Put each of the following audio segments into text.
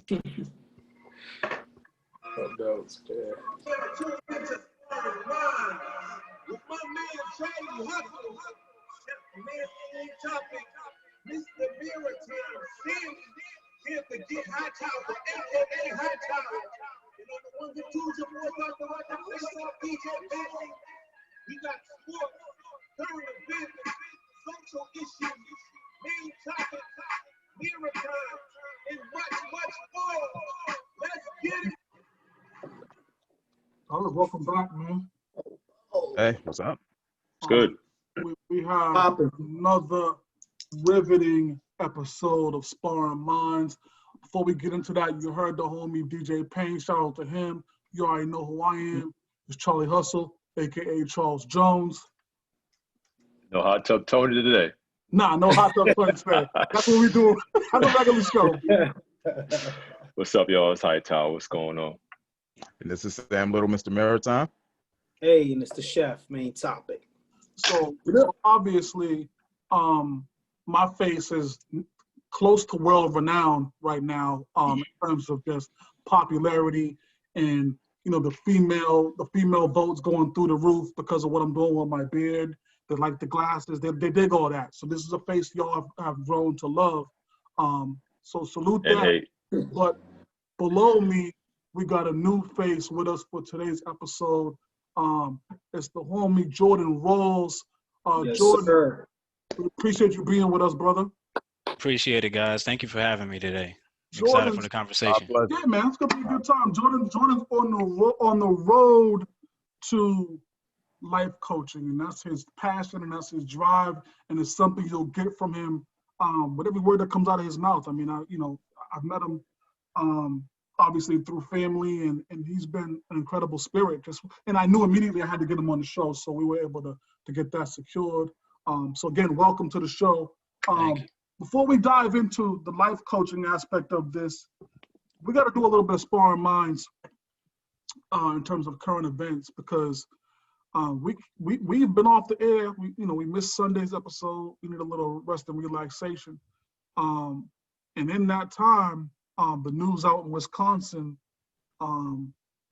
Notes, man. With my man Charlie Hustle, topic, Mr. Mirror Time, here to get high tower, LA high tower. And on the ones and twos, your boy Dr. Roger, DJ Bang. We got sports, current events, social issues, main topic, mirror time, and much more. Let's get it. All right, welcome back, man. Hey, what's up? It's good. We have another riveting episode of Sparring Minds. Before we get into that, you heard the homie DJ Payne. Shout out to him. You already know who I am. It's Charlie Hustle, a.k.a. Charles Jones. No hot tub Tony today. Nah, no hot tub Tony today. That's what we do on the regular show. What's up, y'all? It's Hightower. What's going on? And this is Sam Little, Mr. Maritime. Hey, and it's the chef, main topic. So obviously, my face is close to world renowned right now in terms of just popularity and the female votes going through the roof because of what I'm doing with my beard. They like the glasses. They dig all that. So this is a face y'all have grown to love. So salute And that. hate. But below me, we got a new face with us for today's episode. It's the homie Jordan Rawls. Yes, Jordan, sir. we appreciate you being with us, brother. Appreciate it, guys. Thank you for having me today. Jordan's- Excited for the conversation. Yeah, man, it's gonna be a good time. Jordan's on the road to life coaching, and that's his passion and that's his drive, and it's something you'll get from him with every word that comes out of his mouth. I mean, I've met him obviously through family, and he's been an incredible spirit. And I knew immediately I had to get him on the show, so we were able to get that secured. So again, welcome to the show. Thank you. Before we dive into the life coaching aspect of this, we got to do a little bit of Sparring Minds in terms of current events, because we've been off the air. We missed Sunday's episode. We need a little rest and relaxation. And in that time, the news out in Wisconsin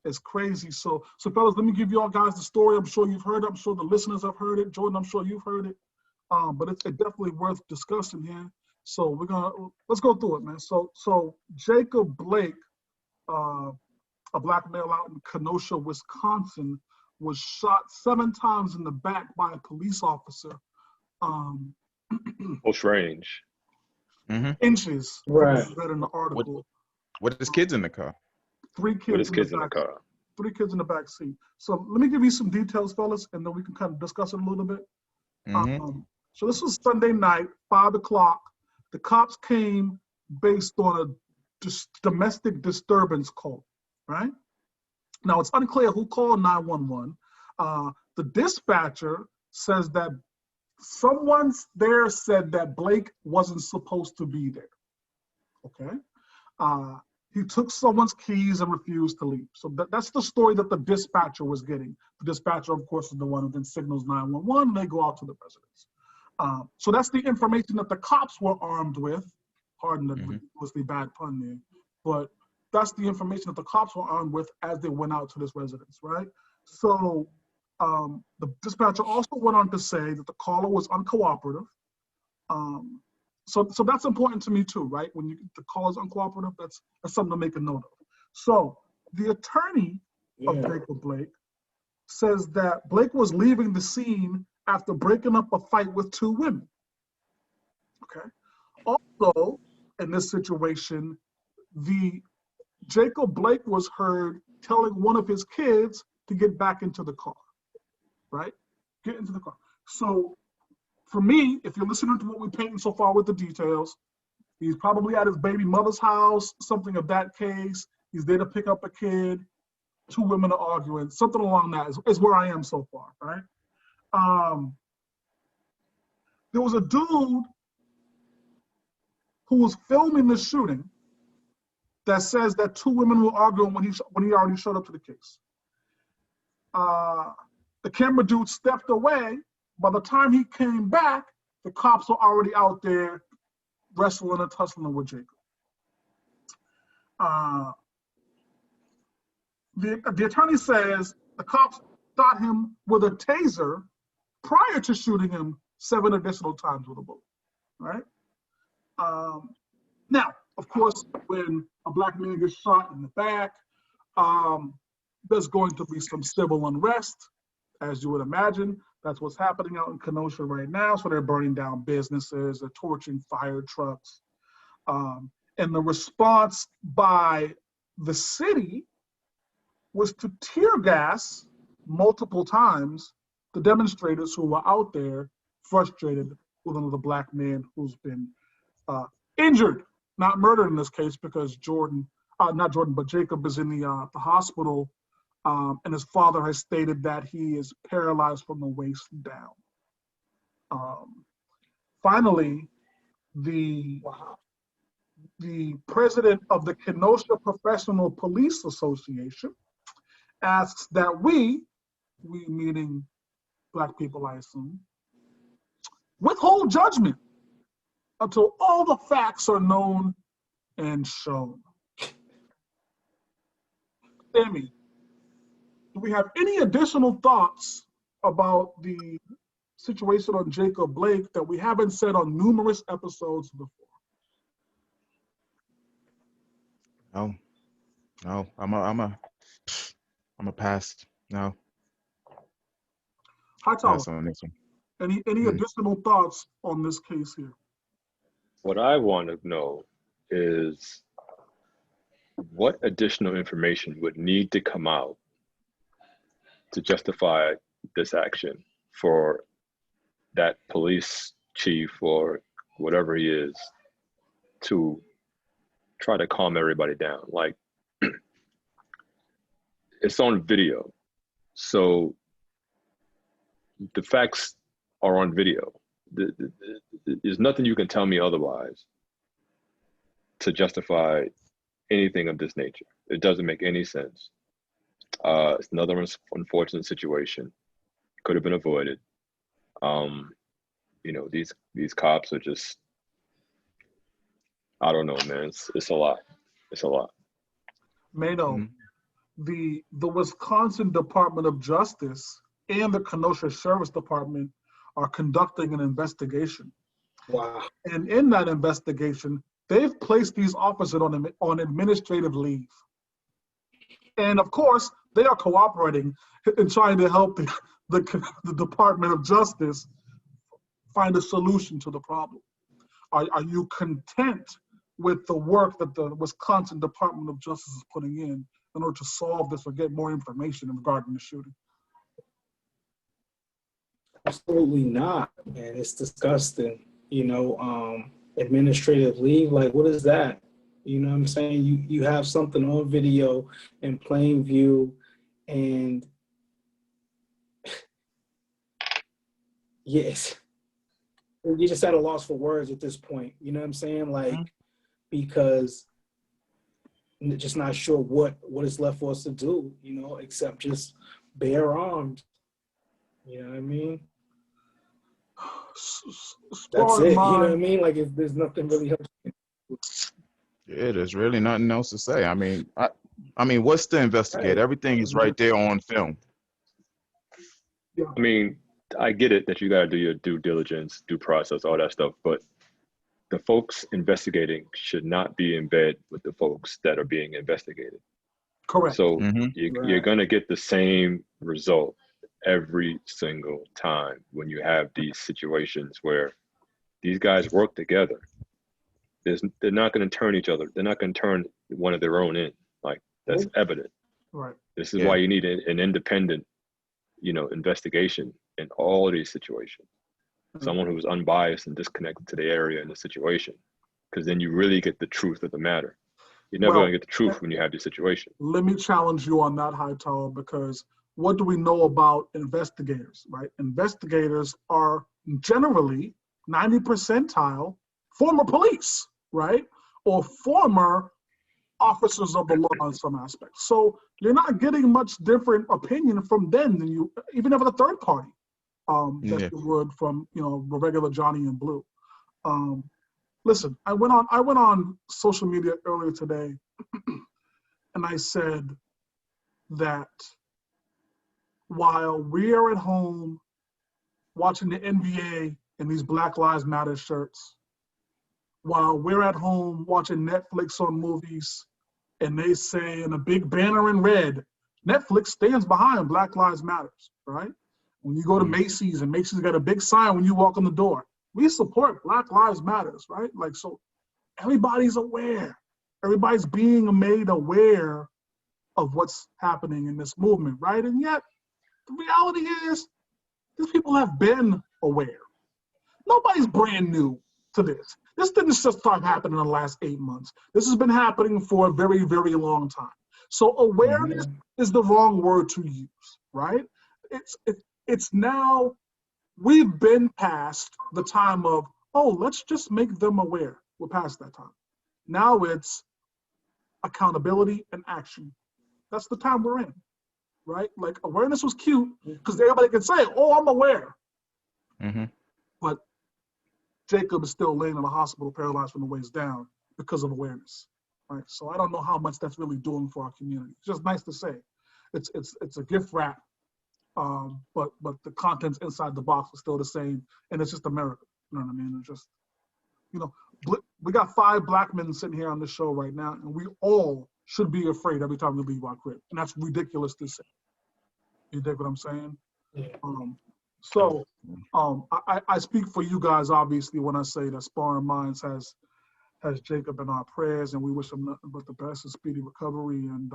is crazy. So fellas, let me give you all guys the story. I'm sure you've heard it. I'm sure the listeners have heard it. Jordan, I'm sure you've heard it. But it's definitely worth discussing here. So let's go through it, man. So Jacob Blake, a black male out in Kenosha, Wisconsin, was shot 7 times in the back by a police officer. Close range. Inches. Right. Read in the article. With his kids in the car. 3 kids, With his kids in the car. 3 kids in the back seat. So let me give you some details, fellas, and then we can kind of discuss it a little bit. So this was Sunday night, 5 o'clock. The cops came based on a domestic disturbance call, right? Now, it's unclear who called 911. The dispatcher says that someone there said that Blake wasn't supposed to be there, okay? He took someone's keys and refused to leave. So that's the story that the dispatcher was getting. The dispatcher, of course, is the one who then signals 911, and they go out to the residence. So that's the information that the cops were armed with. Pardon the ridiculously bad pun there. But that's the information that the cops were armed with as they went out to this residence, right? So the dispatcher also went on to say that the caller was uncooperative. So that's important to me too, right? When the call is uncooperative, that's something to make a note of. So the attorney of Jacob Blake says that Blake was leaving the scene after breaking up a fight with 2 women, okay? Also, in this situation, Jacob Blake was heard telling one of his kids to get back into the car, right? Get into the car. So for me, if you're listening to what we're painting so far with the details, he's probably at his baby mother's house, something of that case. He's there to pick up a kid. 2 women are arguing, something along that is where I am so far, right? There was a dude who was filming the shooting that says that 2 women were arguing when he already showed up to the case. The camera dude stepped away. By the time he came back, the cops were already out there wrestling and tussling with Jacob. The attorney says the cops shot him with a taser prior to shooting him 7 additional times with a bullet, right? Now, of course, when a black man gets shot in the back, there's going to be some civil unrest, as you would imagine. That's what's happening out in Kenosha right now. So they're burning down businesses, they're torching fire trucks. And the response by the city was to tear gas multiple times the demonstrators who were out there frustrated with another black man who's been injured, not murdered in this case, because Jacob is in the hospital, and his father has stated that he is paralyzed from the waist down. Finally, the president of the Kenosha Professional Police Association asks that we meaning black people, I assume, withhold judgment until all the facts are known and shown. Sammy, do we have any additional thoughts about the situation on Jacob Blake that we haven't said on numerous episodes before? No, I'm a pass. No. Hightower, Pass on this one. any additional thoughts on this case here? What I want to know is what additional information would need to come out to justify this action for that police chief or whatever he is to try to calm everybody down. Like, it's on video, so the facts are on video. There's nothing you can tell me otherwise to justify anything of this nature. It doesn't make any sense. It's another unfortunate situation. Could have been avoided. You know, these cops are just, I don't know, man. It's a lot. It's a lot. Mano, the Wisconsin Department of Justice and the Kenosha Sheriff's Department are conducting an investigation. Wow. And in that investigation, they've placed these officers on administrative leave. And of course, they are cooperating in trying to help the Department of Justice find a solution to the problem. Are you content with the work that the Wisconsin Department of Justice is putting in order to solve this or get more information regarding the shooting? Absolutely not, man. It's disgusting. You know, administrative leave, like, what is that? You know what I'm saying? You have something on video in plain view, and yes, you're just at a loss for words at this point. You know what I'm saying? Like, because I'm just not sure what is left for us to do, you know, except just bear arms. You know what I mean? That's it. You know what I mean? Like, if there's nothing really else. Yeah, there's really nothing else to say. I mean, what's to investigate? Right. Everything is right there on film. I mean, I get it that you got to do your due diligence, due process, all that stuff, but the folks investigating should not be in bed with the folks that are being investigated. Correct. So you're going to get the same result every single time when you have these situations where these guys work together. They're not going to turn each other. They're not going to turn one of their own in. Like, that's evident. Right. This is why you need an independent, you know, investigation in all of these situations. Someone who's unbiased and disconnected to the area and the situation, because then you really get the truth of the matter. You're never going to get the truth when you have this situation. Let me challenge you on that, Hightower, because what do we know about investigators, right? Investigators are generally 90 percentile former police, right? Or former officers of the law in some aspects. So you're not getting much different opinion from them than you, even if it's a third party, that you would from, you know, the regular Johnny and Blue. Listen, I went on social media earlier today And I said that while we're at home watching the NBA in these Black Lives Matter shirts, while we're at home watching Netflix on movies, and they say in a big banner in red, Netflix stands behind Black Lives Matters, right? When you go to Macy's, and Macy's got a big sign when you walk in the door, we support Black Lives Matters, right? Like, so everybody's aware. Everybody's being made aware of what's happening in this movement, right? And yet, the reality is, these people have been aware. Nobody's brand new to this. This didn't just start happening in the last 8 months. This has been happening for a very, very long time. So awareness is the wrong word to use, right? It's now, we've been past the time of, oh, let's just make them aware. We're past that time. Now it's accountability and action. That's the time we're in, right? Like, awareness was cute because everybody can say, oh, I'm aware. But Jacob is still laying in the hospital paralyzed from the waist down because of awareness, right? So I don't know how much that's really doing for our community. It's just nice to say. It's a gift wrap, but the contents inside the box is still the same, and it's just America. You know what I mean? It's just, you know, we got 5 black men sitting here on the show right now, and we all should be afraid every time we leave our crib, and that's ridiculous to say. You dig what I'm saying? Yeah. So I speak for you guys, obviously, when I say that Sparring Minds has Jacob in our prayers, and we wish him nothing but the best and speedy recovery. And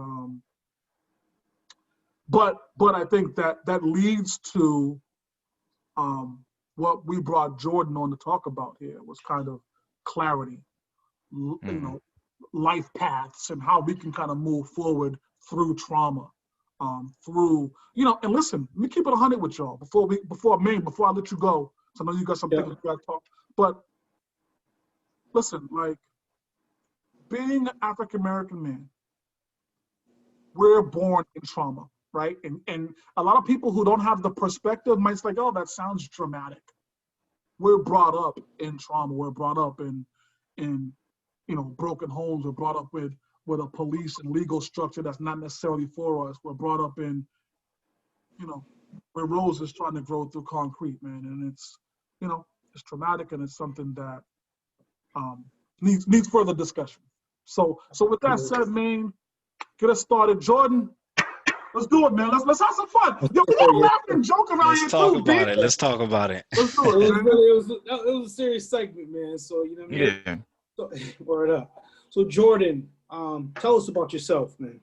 but I think that leads to what we brought Jordan on to talk about here was kind of clarity, you know, life paths, and how we can kind of move forward through trauma. Through, you know, and listen, let me keep it 100 with y'all before I let you go. So I know you got some things you got to talk. But listen, like, being an African American man, we're born in trauma, right? And a lot of people who don't have the perspective might say, oh, that sounds dramatic. We're brought up in trauma. We're brought up in you know, broken homes. We're brought up with a police and legal structure that's not necessarily for us. We're brought up in, you know, where roses trying to grow through concrete, man. And it's, you know, it's traumatic, and it's something that needs further discussion. So with that said, man, get us started. Jordan, let's do it, man. Let's have some fun. Yo, we gotta laugh and joke around here too, dude. Let's talk about it. Let's do it, man. It was a serious segment, man. So, you know what I mean? Yeah. So, word up. So, Jordan, tell us about yourself, man.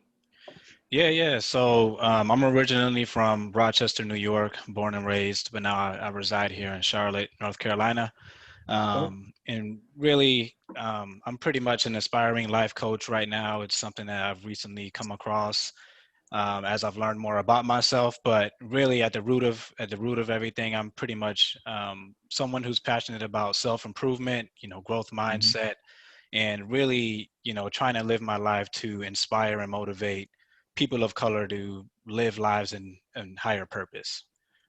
Yeah. So I'm originally from Rochester, New York, born and raised, but now I reside here in Charlotte, North Carolina. And really, I'm pretty much an aspiring life coach right now. It's something that I've recently come across as I've learned more about myself. But really, at the root of everything, I'm pretty much someone who's passionate about self-improvement, you know, growth mindset, and really, you know, trying to live my life to inspire and motivate people of color to live lives in higher purpose.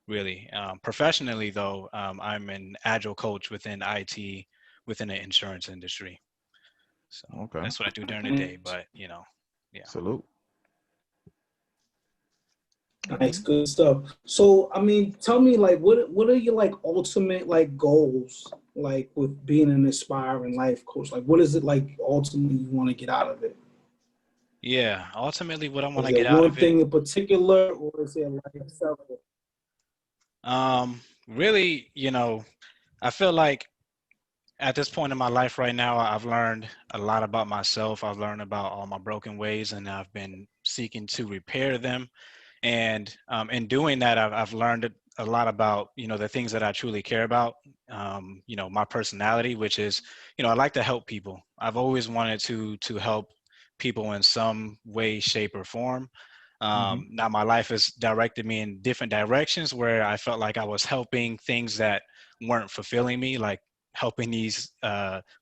Really, professionally though, I'm an agile coach within IT, within the insurance industry. So that's what I do during the day. But you know, yeah. Salute. Nice, good stuff. So, I mean, tell me, like, what are your, like, ultimate, like, goals, like, with being an aspiring life coach? Like, what is it, like, ultimately you want to get out of it? Yeah, ultimately what I want to get out of it. One thing in particular, or is it like several? Really, you know, I feel like at this point in my life right now, I've learned a lot about myself. I've learned about all my broken ways, and I've been seeking to repair them. And in doing that, I've learned a lot about, you know, the things that I truly care about, you know, my personality, which is, you know, I like to help people. I've always wanted to help people in some way, shape, or form. Now my life has directed me in different directions where I felt like I was helping things that weren't fulfilling me, like helping these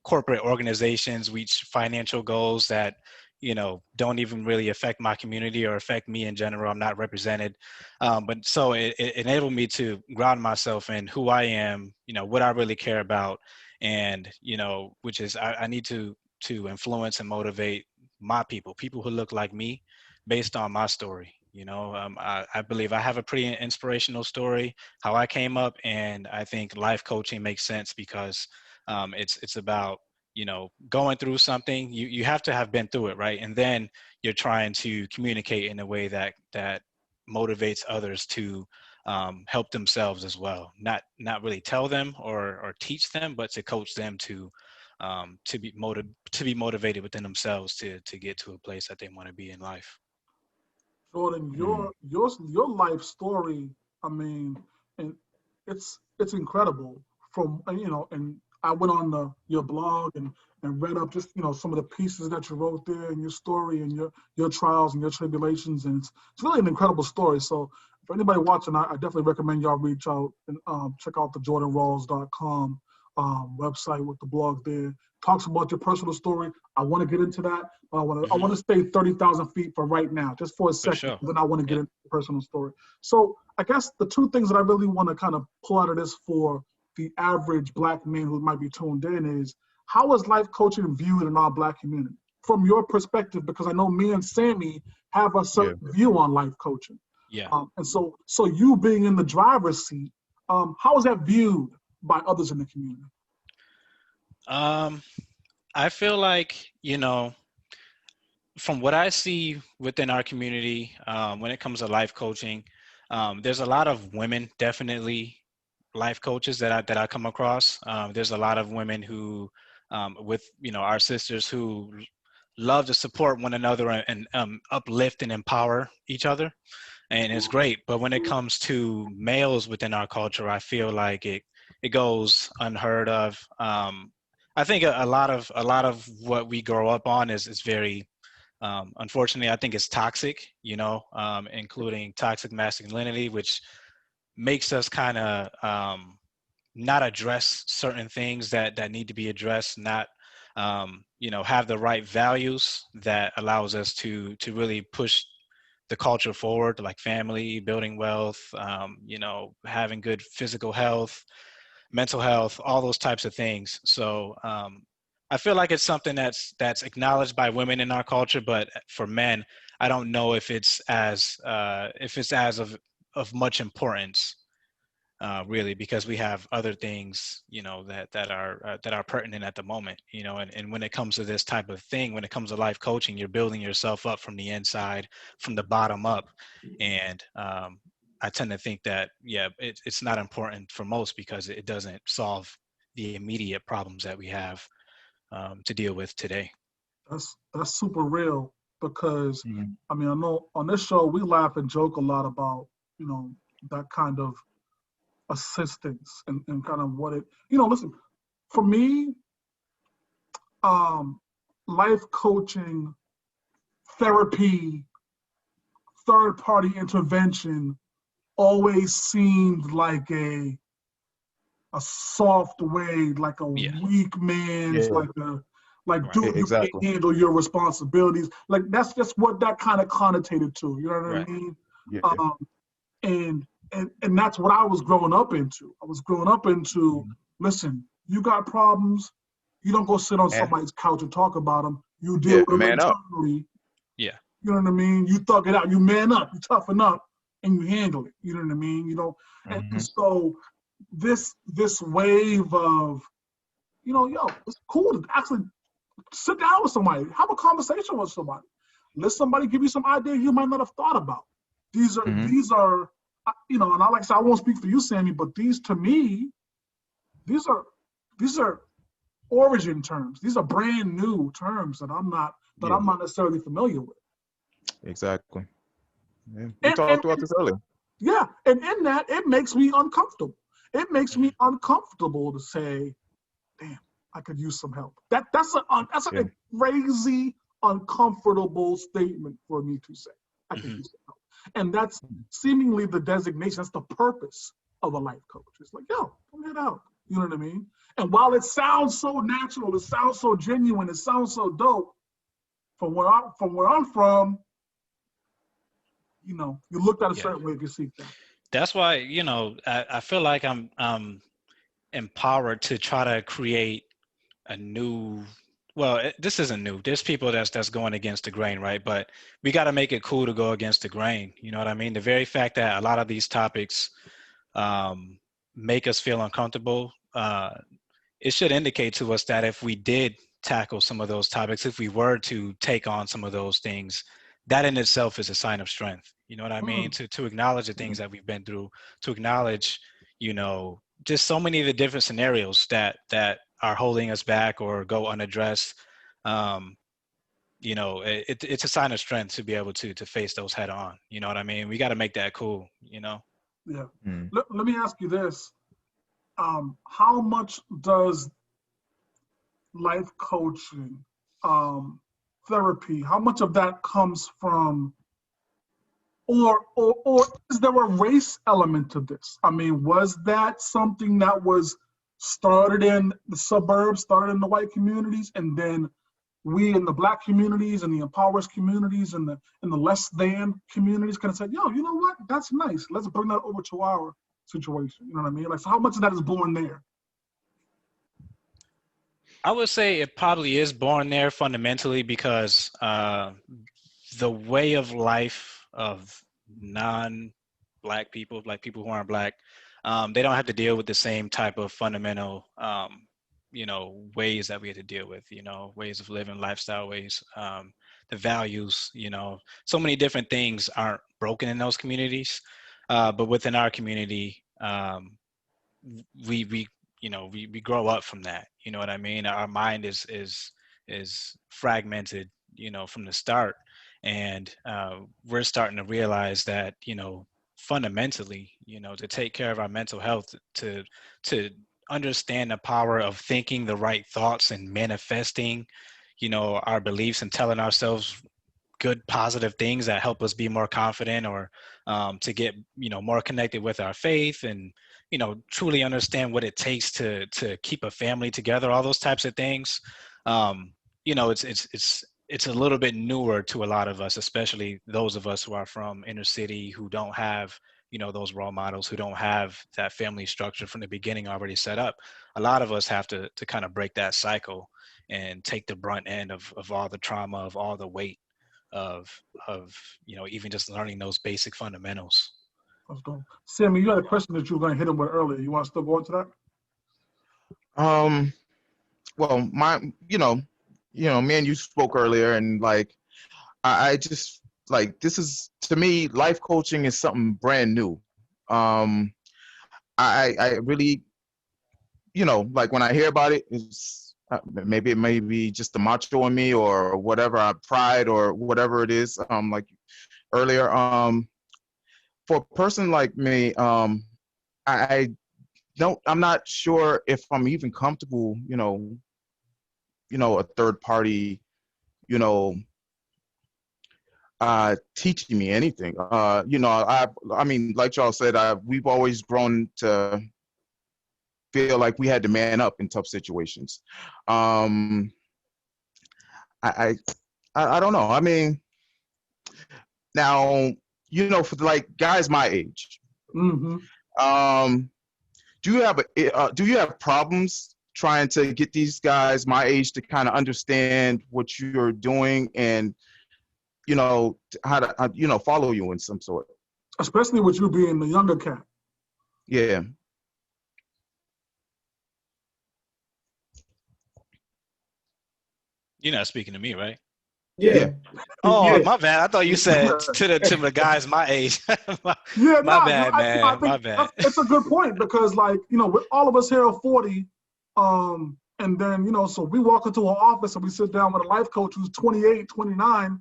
corporate organizations reach financial goals that, you know, don't even really affect my community or affect me in general. I'm not represented. But so it enabled me to ground myself in who I am, you know, what I really care about. And, you know, which is I need to influence and motivate my people who look like me based on my story. You know, I believe I have a pretty inspirational story, how I came up, and I think life coaching makes sense because it's about, you know, going through something. You have to have been through it, right? And then you're trying to communicate in a way that motivates others to help themselves as well. Not really tell them or teach them, but to coach them to be motivated within themselves to get to a place that they want to be in life. Jordan, Mm. your life story, I mean, and it's incredible. From and I went on your blog and read up just some of the pieces that you wrote there and your story and your trials and your tribulations, and it's really an incredible story. So for anybody watching, I definitely recommend y'all reach out and check out the jordanrawls.com website with the blog there. Talks about your personal story. I want to get into that. I want to stay 30,000 feet for right now, just for a For second. sure. Then I want to get Yep. into the personal story. So I guess the two things that I really want to kind of pull out of this for the average Black man who might be tuned in is, how is life coaching viewed in our Black community from your perspective? Because I know me and Sammy have a certain view on life coaching. Yeah. And so you being in the driver's seat, how is that viewed by others in the community? I feel like, you know, from what I see within our community, when it comes to life coaching, there's a lot of women, definitely life coaches that I come across. There's a lot of women who, with, you know, our sisters who love to support one another and uplift and empower each other, and it's great. But when it comes to males within our culture, I feel like it goes unheard of. I think a lot of what we grow up on is very, unfortunately, I think it's toxic, you know, including toxic masculinity, which makes us kind of not address certain things that need to be addressed, not you know, have the right values that allows us to really push the culture forward, like family, building wealth, you know, having good physical health, mental health, all those types of things. So I feel like it's something that's acknowledged by women in our culture, but for men, I don't know if it's as of much importance, really, because we have other things, you know, that are pertinent at the moment, you know. And when it comes to this type of thing, when it comes to life coaching, you're building yourself up from the inside, from the bottom up. And I tend to think that, yeah, it's not important for most because it doesn't solve the immediate problems that we have to deal with today. That's super real, because Mhm. I mean, I know on this show we laugh and joke a lot about that kind of assistance and kind of what it listen, for me, um life coaching, therapy, third party intervention always seemed like a soft way, like a Yeah. weak man's, Yeah, like Right. dude, you can't exactly. handle your responsibilities. Like that's just what that kind of connotated to. You know what Right. I mean? Yeah. Um, and and that's what I was growing up into. I was growing up into, Mhm. listen, you got problems, you don't go sit on Man, somebody's couch and talk about them. You deal yeah, with them man up. internally. Yeah. You know what I mean? You thug it out. You man up. You toughen up, and you handle it. You know what I mean? And Hmm. so this wave of yo, it's cool to actually sit down with somebody, have a conversation with somebody, let somebody give you some ideas you might not have thought about. Hmm. These are and I like I said, I won't speak for you, Sammy, but these to me, these are these are origin terms. These are brand new terms that Yeah, I'm not necessarily familiar with. exactly. Yeah. We And talked about this earlier. yeah, and in that, it makes me uncomfortable. It makes me Mhm. uncomfortable to say, damn, I could use some help. That's Yeah. a crazy, uncomfortable statement for me to say. I could Mhm. use some help. And that's seemingly the designation, that's the purpose of a life coach. It's like, yo, come get out. You know what I mean? And while it sounds so natural, it sounds so genuine, it sounds so dope, from where I'm from, you looked at a Yeah. certain way if you seek that. That's why, you know, I feel like I'm empowered to try to create a new well, this isn't new. There's people that's going against the grain, right? But we got to make it cool to go against the grain. You know what I mean? The very fact that a lot of these topics make us feel uncomfortable, it should indicate to us that if we did tackle some of those topics, if we were to take on some of those things, that in itself is a sign of strength. You know what I mean? To acknowledge the things that we've been through, to acknowledge, you know, just so many of the different scenarios that are holding us back or go unaddressed. You know, it's a sign of strength to be able to face those head on. You know what I mean? We got to make that cool, you know? Yeah. Mm. Let me ask you this. How much does life coaching, therapy, how much of that comes from, or is there a race element to this? I mean, was that something that was started in the suburbs, started in the white communities, and then we in the Black communities and the impoverished communities and the less than communities kind of said, yo, you know what? That's nice. Let's bring that over to our situation. You know what I mean? Like, so how much of that is born there? I would say it probably is born there fundamentally because the way of life of non-Black people, like people who aren't Black, they don't have to deal with the same type of fundamental, you know, ways that we had to deal with, you know, ways of living, lifestyle ways, the values, you know, so many different things aren't broken in those communities. But within our community, we you know, we grow up from that. You know what I mean? Our mind is fragmented, you know, from the start, and we're starting to realize that, you know, fundamentally, you know, to take care of our mental health, to understand the power of thinking the right thoughts and manifesting, you know, our beliefs and telling ourselves good positive things that help us be more confident, or to get, you know, more connected with our faith, and, you know, truly understand what it takes to keep a family together, all those types of things. You know, it's a little bit newer to a lot of us, especially those of us who are from inner city, who don't have, you know, those role models, who don't have that family structure from the beginning already set up. A lot of us have to kind of break that cycle and take the brunt end of all the trauma, of all the weight of you know, even just learning those basic fundamentals. Let's go. Sammy, you had a question that you were going to hit him with earlier. You want to still go into that? Well, me and you spoke earlier, and like, I just like, this is, to me, life coaching is something brand new. I really, you know, like when I hear about it, it's maybe it may be just the macho in me or whatever, pride or whatever it is. Like earlier, for a person like me, I don't, I'm not sure if I'm even comfortable, a third party, you know, teaching me anything. I mean, like y'all said, we've always grown to feel like we had to man up in tough situations. I don't know. I mean, now, for like guys my age, um, do you have problems trying to get these guys my age to kind of understand what you're doing and, how to, follow you in some sort? Especially with you being the younger cat. Yeah. You're not speaking to me, right? Yeah. Oh, Yeah. my bad. I thought you said to the guys my age. my bad, man. I think my bad. it's a good point because, like, with all of us here are 40, and then, so we walk into an office and we sit down with a life coach who's 28, 29.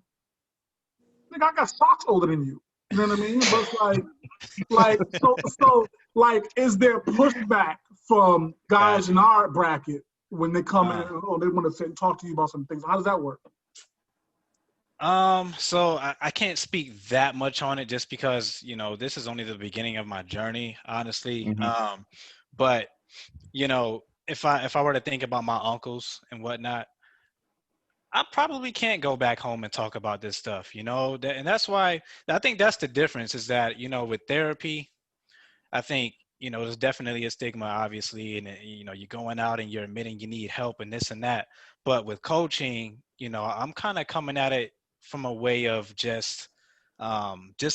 Nigga, I got socks older than you. You know what I mean? But it's like, is there pushback from guys in our bracket when they come in and they want to talk to you about some things? How does that work? So I can't speak that much on it just because, this is only the beginning of my journey, honestly. Mm-hmm. But, if I were to think about my uncles and whatnot, I probably can't go back home and talk about this stuff, and that's why I think that's the difference is that, with therapy, I think you know, there's definitely a stigma, obviously, and you know, you're going out and you're admitting you need help and this and that. But with coaching, you know, I'm kind of coming at it from a way of just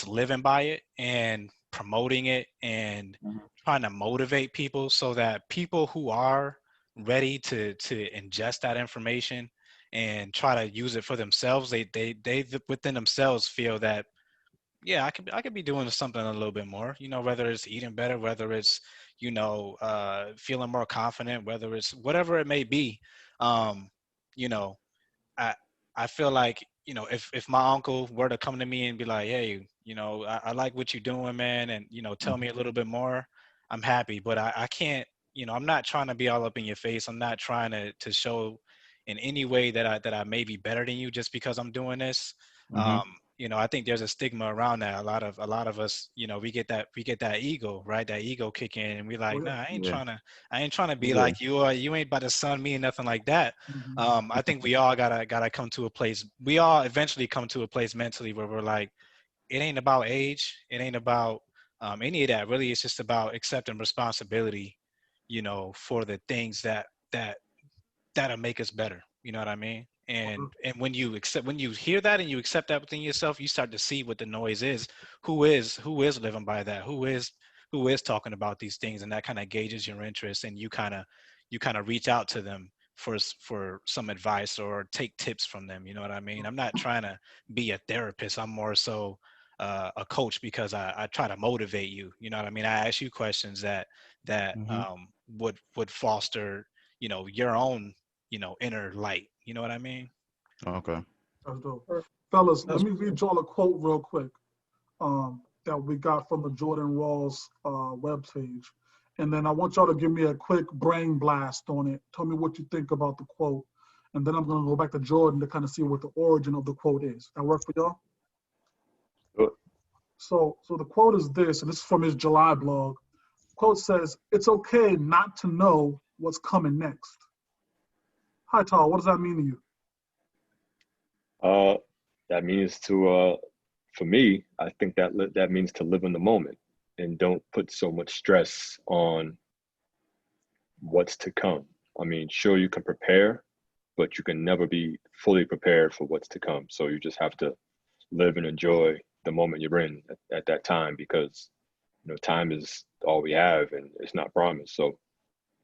living by it and promoting it and trying to motivate people so that people who are ready to ingest that information and try to use it for themselves, they within themselves feel that, yeah, I could be doing something a little bit more, you know, whether it's eating better, whether it's, you know, feeling more confident, whether it's whatever it may be. You know, I I feel like, you know, if my uncle were to come to me and be like, hey, you know, I like what you're doing, man, and, you know, tell me a little bit more, I'm happy. But I can't, you know, I'm not trying to be all up in your face. I'm not trying to show in any way that I may be better than you just because I'm doing this. Mm-hmm. You know, I think there's a stigma around that. A lot of us, you know, we get that ego, right? That ego kick in, and we like, Oh, yeah. nah, Yeah. I ain't trying to be Yeah. like you, or you ain't about to sun me and nothing like that. I think we all gotta come to a place. We all eventually come to a place mentally where we're like, it ain't about age, it ain't about any of that. Really, it's just about accepting responsibility, you know, for the things that'll make us better. You know what I mean? And when you hear that and you accept that within yourself, you start to see what the noise is. Who is living by that? Who is talking about these things, and that kind of gauges your interest, and you kind of reach out to them for some advice or take tips from them. You know what I mean? I'm not trying to be a therapist. I'm more so a coach because I try to motivate you. You know what I mean? I ask you questions that Mm-hmm. would foster, you know, your own, you know, inner light. You know what I mean? Okay. That's dope. Fellas, let That's me read y'all a quote real quick that we got from the Jordan Rawls webpage. And then I want y'all to give me a quick brain blast on it. Tell me what you think about the quote. And then I'm going to go back to Jordan to kind of see what the origin of the quote is. That work for y'all? Good. So the quote is this, and this is from his July blog. Quote says, "It's okay not to know what's coming next." Hi, Tal, what does that mean to you? That means to, for me, I think that means to live in the moment and don't put so much stress on what's to come. I mean, sure, you can prepare, but you can never be fully prepared for what's to come. So you just have to live and enjoy the moment you're in at that time, because, you know, time is all we have and it's not promised. So,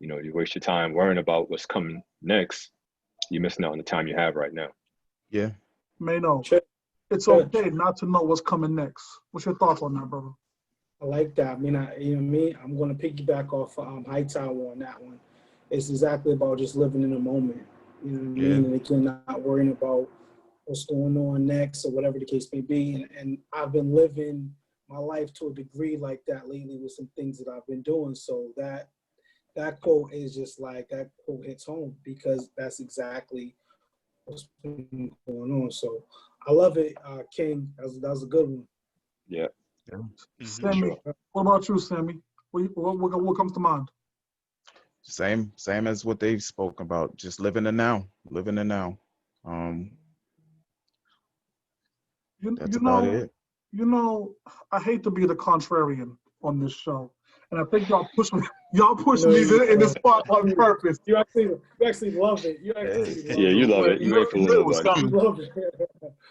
you know, you waste your time worrying about what's coming next, you're missing out on the time you have right now. Yeah. Mano, Sure. it's Sure. okay not to know what's coming next. What's your thoughts on that, brother? I like that. I mean, you know me, I'm going to piggyback off Hightower on that one. It's exactly about just living in the moment. You know what I Yeah. mean? And again, not worrying about what's going on next or whatever the case may be. And I've been living my life to a degree like that lately with some things that I've been doing. So that quote is just like, that quote hits home because that's exactly what's been going on. So I love it, King. That was a good one. Yeah, Sammy, sure. what about you, Sammy? What comes to mind? Same as what they've spoken about. Just living the now. Living the now. That's about it. You know, I hate to be the contrarian on this show, and I think y'all push me in this spot on purpose. You actually love it. You actually love Yeah, you it. love it. You ain't You fooling knew it was nobody. coming. You love it.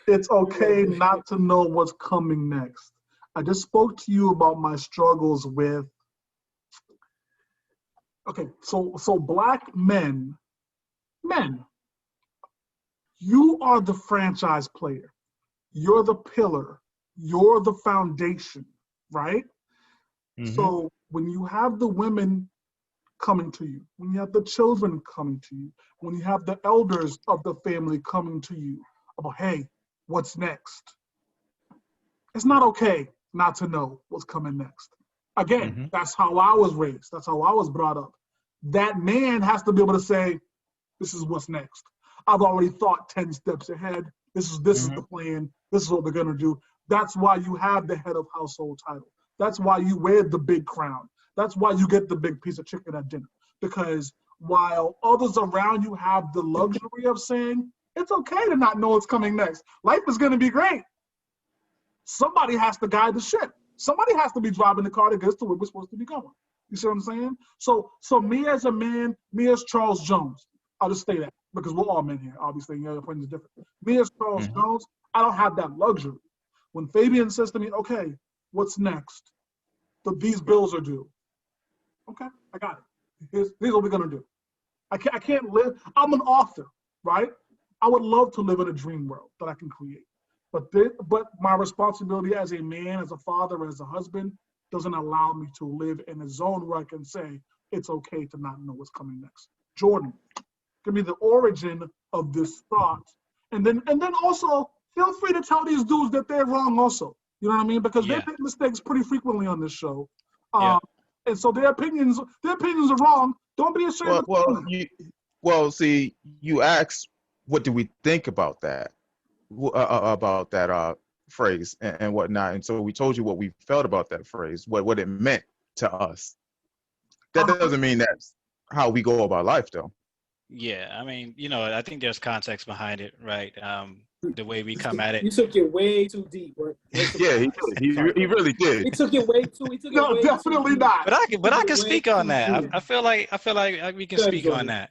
It's okay not to know what's coming next. I just spoke to you about my struggles with. Okay, so black men, you are the franchise player. You're the pillar. You're the foundation, right? Mhm. So when you have the women coming to you, when you have the children coming to you, when you have the elders of the family coming to you about, hey, what's next? It's not okay not to know what's coming next. Again, Mhm. that's how I was raised. That's how I was brought up. That man has to be able to say, this is what's next. I've already thought 10 steps ahead. This is the plan. This is what we're gonna do. That's why you have the head of household title. That's why you wear the big crown. That's why you get the big piece of chicken at dinner. Because while others around you have the luxury of saying, it's okay to not know what's coming next. Life is gonna be great. Somebody has to guide the ship. Somebody has to be driving the car to get us to where we're supposed to be going. You see what I'm saying? So me as a man, me as Charles Jones, I'll just say that because we're all men here. Obviously, your opinion is different. Me as Charles Jones, I don't have that luxury. When Fabian says to me, okay, what's next? These bills are due. Okay, I got it. Here's what we're gonna do. I can't live. I'm an author, right? I would love to live in a dream world that I can create. But my responsibility as a man, as a father, as a husband, doesn't allow me to live in a zone where I can say it's okay to not know what's coming next. Jordan, give me the origin of this thought, and then also feel free to tell these dudes that they're wrong also. You know what I mean? Because they make mistakes pretty frequently on this show, and so their opinions are wrong. Don't be ashamed. See, you asked, what do we think about that? About that phrase and whatnot, and so we told you what we felt about that phrase, what it meant to us. That doesn't mean that's how we go about life, though. Yeah, I mean, I think there's context behind it, right? The way we come at it. You took it way too deep, right? Yeah, he really did. He took it way too. No, definitely not. But I can speak on that. I feel like we can speak on that.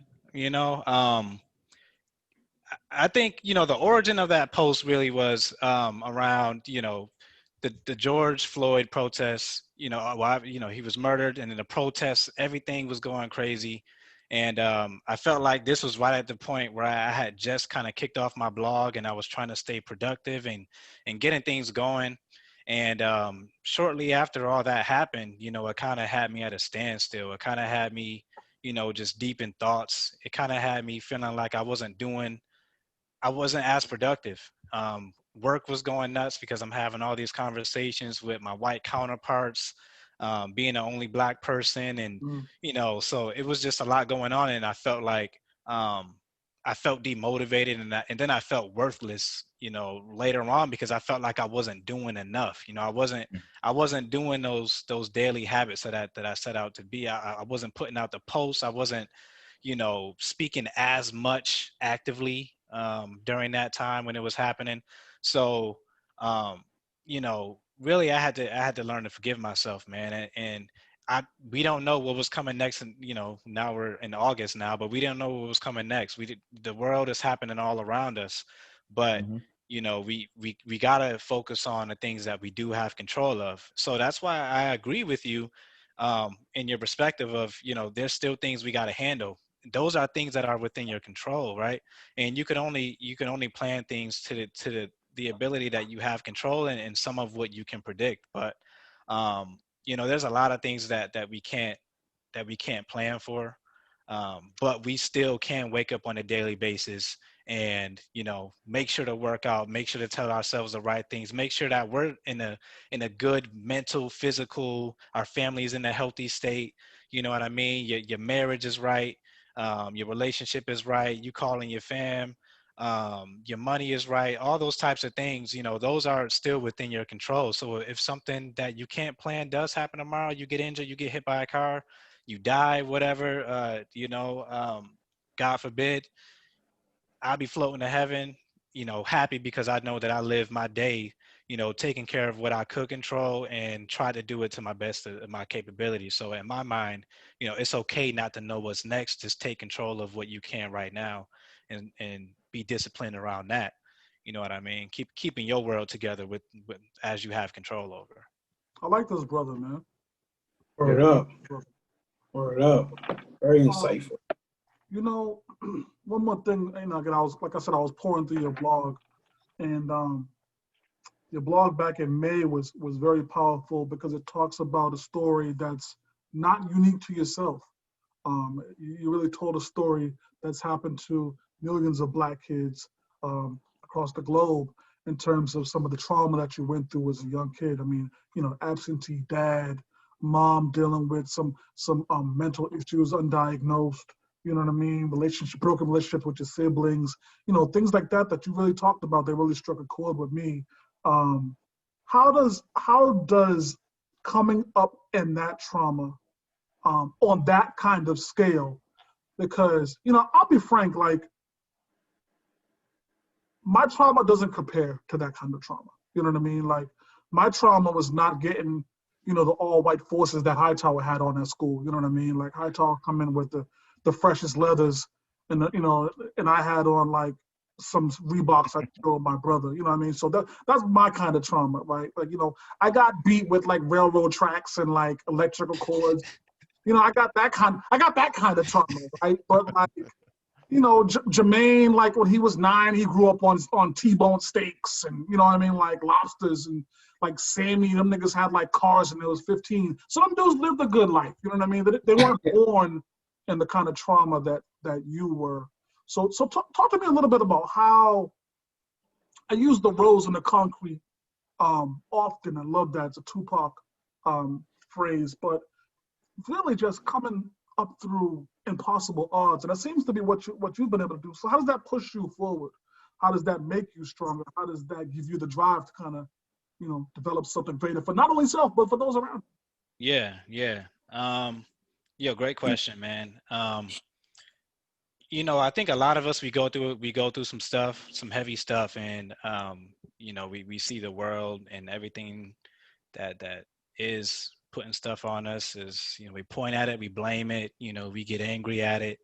I think the origin of that post really was around the George Floyd protests. He was murdered, and in the protests, everything was going crazy. And I felt like this was right at the point where I had just kind of kicked off my blog, and I was trying to stay productive and getting things going. And shortly after all that happened, it kind of had me at a standstill. It kind of had me, just deep in thoughts. It kind of had me feeling like I wasn't as productive. Work was going nuts because I'm having all these conversations with my white counterparts, being the only Black person. And, so it was just a lot going on. And I felt like I felt demotivated, and then I felt worthless, later on, because I felt like I wasn't doing enough. I wasn't doing those daily habits that I set out to be. I wasn't putting out the posts. I wasn't, speaking as much actively during that time when it was happening. So, really I had to learn to forgive myself, man. And we don't know what was coming next. And, now we're in August now, but we didn't know what was coming next. The world is happening all around us, but we gotta focus on the things that we do have control of. So that's why I agree with you in your perspective of, there's still things we gotta handle. Those are things that are within your control, right? And you can only plan things to the ability that you have control and some of what you can predict. But there's a lot of things that we can't plan for, but we still can wake up on a daily basis and make sure to work out, make sure to tell ourselves the right things, make sure that we're in a good mental, physical, our family's in a healthy state. You know what I mean? Your marriage is right. Your relationship is right. You calling your fam, your money is right. All those types of things, those are still within your control. So if something that you can't plan does happen tomorrow, you get injured, you get hit by a car, you die, whatever, God forbid, I'll be floating to heaven, happy because I know that I live my day, taking care of what I could control and try to do it to my best of my capability. So in my mind, it's okay not to know what's next. Just take control of what you can right now and be disciplined around that. You know what I mean? Keeping your world together with as you have control over. I like this brother, man. Word up. Word up. Very insightful. One more thing, again, I was pouring through your blog, and your blog back in May was very powerful because it talks about a story that's not unique to yourself. You really told a story that's happened to millions of Black kids across the globe in terms of some of the trauma that you went through as a young kid. I mean, absentee dad, mom dealing with some mental issues undiagnosed. You know what I mean? Broken relationships with your siblings, things like that you really talked about. They really struck a chord with me. How does coming up in that trauma on that kind of scale? Because, I'll be frank, like, my trauma doesn't compare to that kind of trauma. You know what I mean? Like, my trauma was not getting, you know, the all-white forces that Hightower had on at school. You know what I mean? Like Hightower come in with the freshest leathers, and you know, and I had on like some Reeboks I showed my brother. You know what I mean? So that's my kind of trauma, right? Like, you know, I got beat with like railroad tracks and like electrical cords. You know, I got that kind of trauma, right? But like, you know, Jermaine, like when he was 9, he grew up on T-bone steaks and, you know what I mean, like lobsters, and like Sammy, them niggas had like cars and it was 15. So them dudes lived a good life, you know what I mean? They weren't born in the kind of trauma that you were. So talk to me a little bit about how I use the rose and the concrete often. I love that. It's a Tupac phrase, but really just coming up through impossible odds. And that seems to be what you've been able to do. So how does that push you forward? How does that make you stronger? How does that give you the drive to kind of, you know, develop something greater for not only yourself, but for those around? Yeah. Great question, man. You know, I think a lot of us, we go through some stuff, some heavy stuff, and you know, we see the world and everything that is putting stuff on us is, you know, we point at it, we blame it, you know, we get angry at it,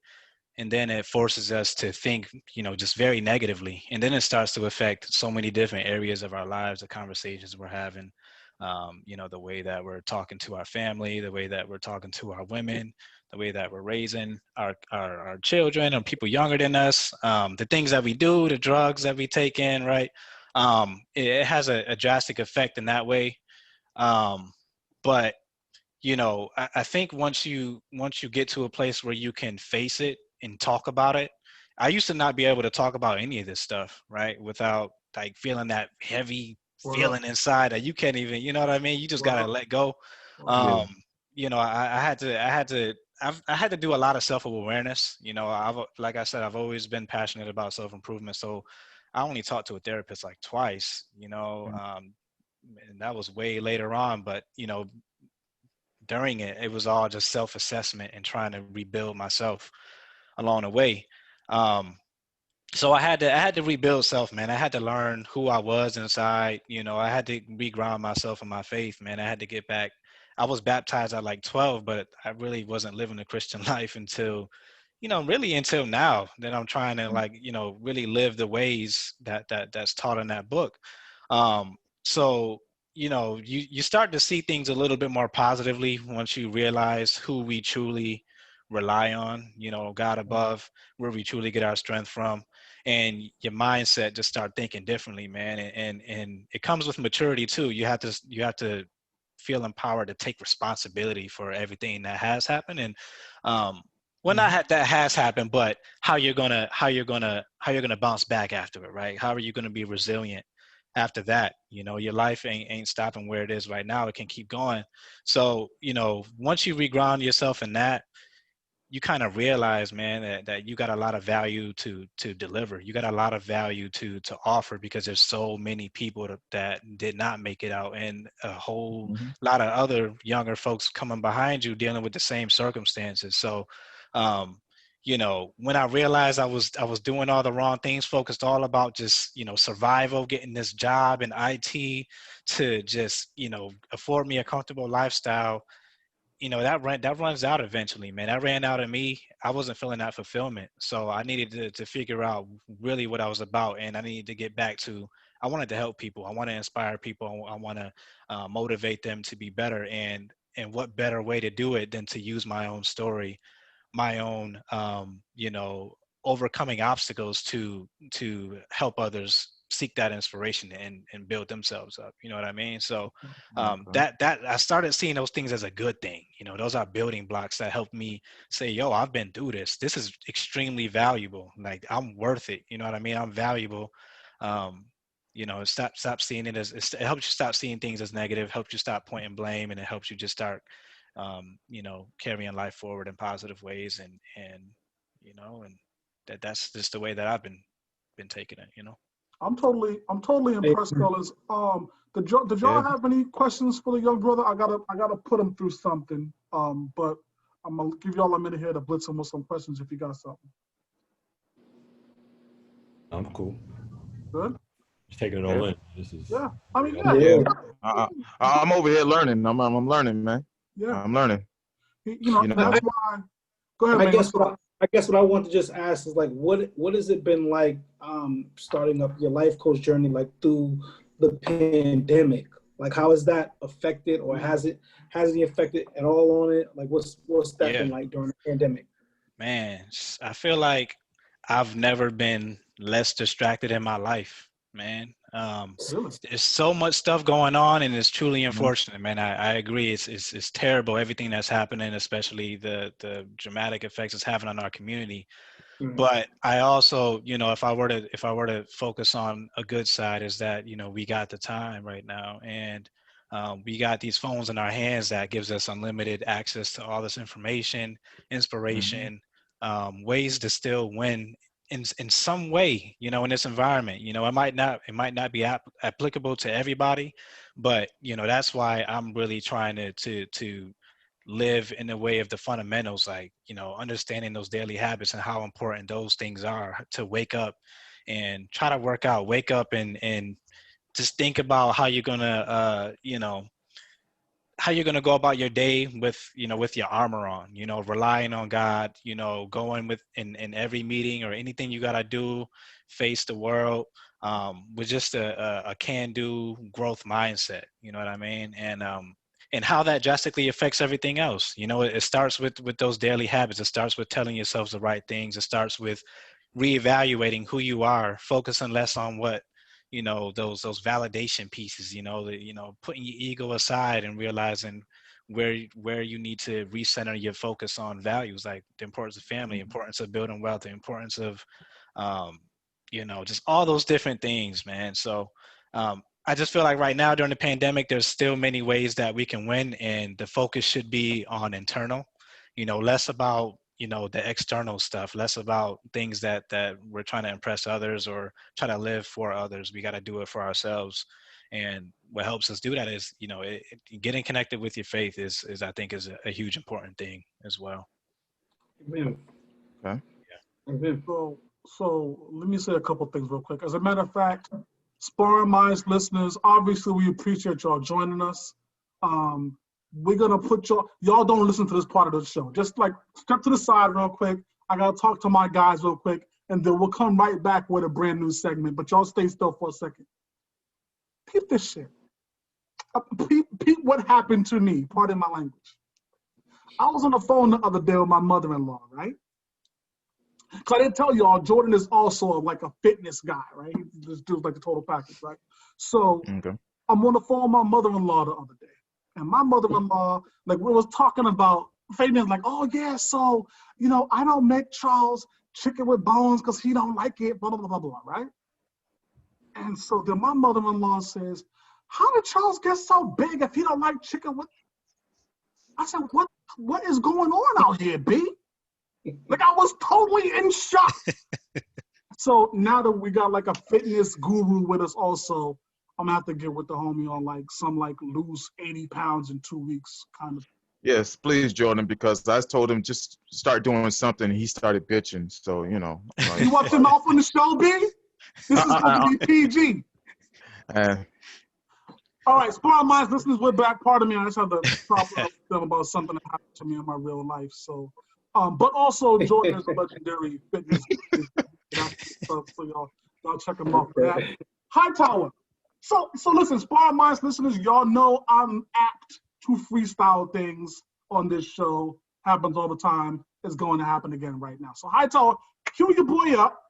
and then it forces us to think, you know, just very negatively, and then it starts to affect so many different areas of our lives, the conversations we're having, you know, the way that we're talking to our family, the way that we're talking to our women, the way that we're raising our children and people younger than us, the things that we do, the drugs that we take in, right? It has a drastic effect in that way. But you know, I think once you get to a place where you can face it and talk about it. I used to not be able to talk about any of this stuff, right, without like feeling that heavy feeling inside that you can't even, you know what I mean? You just gotta let go. Yeah. You know, I had to do a lot of self-awareness. You know, like I said, I've always been passionate about self-improvement. So I only talked to a therapist like twice, you know, and that was way later on. But, you know, during it was all just self-assessment and trying to rebuild myself along the way. So I had to rebuild self, man. I had to learn who I was inside. You know, I had to reground myself in my faith, man. I had to get back. I was baptized at like 12, but I really wasn't living a Christian life until, you know, really until now that I'm trying to like, you know, really live the ways that's taught in that book. So, you know, you start to see things a little bit more positively once you realize who we truly rely on, you know, God above, where we truly get our strength from, and your mindset just start thinking differently, man. And it comes with maturity too. You have to feel empowered to take responsibility for everything that has happened, and well, not that has happened, but how you're gonna bounce back after it, right? How are you gonna be resilient after that? You know, your life ain't stopping where it is right now. It can keep going. So, you know, once you reground yourself in that, you kind of realize, man, that you got a lot of value to deliver. You got a lot of value to offer, because there's so many people that did not make it out, and a whole lot of other younger folks coming behind you dealing with the same circumstances. So, you know, when I realized I was doing all the wrong things, focused all about just, you know, survival, getting this job in IT to just, you know, afford me a comfortable lifestyle, you know, that runs out eventually, man. That ran out of me. I wasn't feeling that fulfillment. So I needed to figure out really what I was about. And I needed to get back to, I wanted to help people. I want to inspire people. I want to motivate them to be better. And what better way to do it than to use my own story, my own, you know, overcoming obstacles to help others seek that inspiration and build themselves up. You know what I mean? So that I started seeing those things as a good thing. You know, those are building blocks that helped me say, yo, I've been through this. This is extremely valuable. Like, I'm worth it. You know what I mean? I'm valuable. You know, stop seeing it as, it helps you stop seeing things as negative, helps you stop pointing blame, and it helps you just start you know, carrying life forward in positive ways, and you know, and that's just the way that I've been taking it, you know. I'm totally impressed, fellas. Did y'all have any questions for the young brother? I gotta put him through something. But I'm gonna give y'all a minute here to blitz him with some questions if you got something. I'm cool. Good. Just taking it all in. This is Yeah, I mean, yeah. Yeah. I'm over here learning. I'm learning, man. Yeah. I'm learning. You know, that's why. Go ahead, I man. guess what I want to just ask is like, what has it been like starting up your life coach journey, like through the pandemic? Like, how has that affected, or has it affected at all on it? Like, what's that been like during the pandemic? Man, I feel like I've never been less distracted in my life, man. There's so much stuff going on, and it's truly unfortunate, man. I agree. It's terrible, everything that's happening, especially the dramatic effects it's having on our community. But I also, you know, if I were to focus on a good side, is that, you know, we got the time right now, and we got these phones in our hands that gives us unlimited access to all this information, inspiration, ways to still win in some way, you know, in this environment. You know, it might not be applicable to everybody, but, you know, that's why I'm really trying to live in the way of the fundamentals, like, you know, understanding those daily habits and how important those things are, to wake up and try to work out, wake up and just think about how you're gonna, you know, how you're going to go about your day with, you know, with your armor on, you know, relying on God, you know, going with in every meeting or anything you got to do, face the world with just a can-do growth mindset, you know what I mean? And how that drastically affects everything else. You know, it starts with those daily habits. It starts with telling yourselves the right things. It starts with reevaluating who you are, focusing less on what, you know, those validation pieces, you know, putting your ego aside and realizing where you need to recenter your focus on values, like the importance of family, importance of building wealth, the importance of, you know, just all those different things, man. So I just feel like right now during the pandemic, there's still many ways that we can win, and the focus should be on internal, you know, less about, you know, the external stuff, less about things that we're trying to impress others or try to live for others. We got to do it for ourselves. And what helps us do that is, you know, getting connected with your faith is I think is a huge important thing as well. Amen. Okay. Yeah. Amen. So let me say a couple things real quick. As a matter of fact, Sparring Minds listeners, obviously we appreciate y'all joining us. We're gonna put y'all don't listen to this part of the show. Just like step to the side real quick. I gotta talk to my guys real quick, and then we'll come right back with a brand new segment. But y'all stay still for a second. Peep this shit. Peep what happened to me. Pardon my language. I was on the phone the other day with my mother-in-law, right? Because I didn't tell y'all, Jordan is also like a fitness guy, right? He just does like the total package, right? So I'm on the phone with my mother-in-law the other day. And my mother-in-law, like we was talking about, Fabian's like, oh yeah, so, you know, I don't make Charles chicken with bones because he don't like it, blah, blah, blah, blah, blah, right? And so then my mother-in-law says, how did Charles get so big if he don't like chicken with? I said, what is going on out here, B? Like I was totally in shock. So now that we got like a fitness guru with us also, I'm gonna have to get with the homie on like some like lose 80 pounds in 2 weeks kind of. Yes, please, Jordan, because I told him just start doing something. He started bitching. So, you know. Like, you want them off on the show, B? This is going to be PG. All right, Sparring Minds listeners, we're back. Pardon me, I just had to talk about something that happened to me in my real life. So, but also Jordan is a legendary fitness guru. So y'all check him out for that. Hightower. So listen, Sparring Minds listeners, y'all know I'm apt to freestyle things on this show. Happens all the time. It's going to happen again right now. So Hightower, cue your boy up.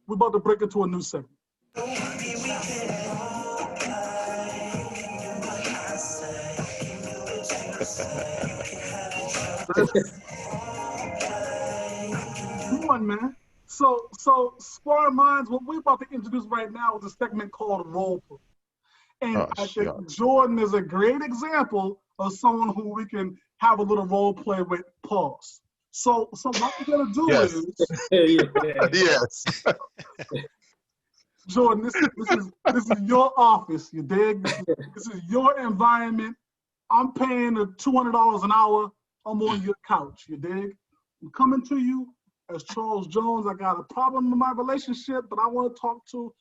We're about to break into a new segment. Come on, man. So Sparring Minds, what we're about to introduce right now is a segment called Role Play. And I think Jordan is a great example of someone who we can have a little role play with. Pause. So what we're gonna do is yes. Jordan, this is your office, you dig? This is your environment. I'm paying $200 an hour. I'm on your couch, you dig? I'm coming to you as Charles Jones, I got a problem in my relationship, but I want to talk to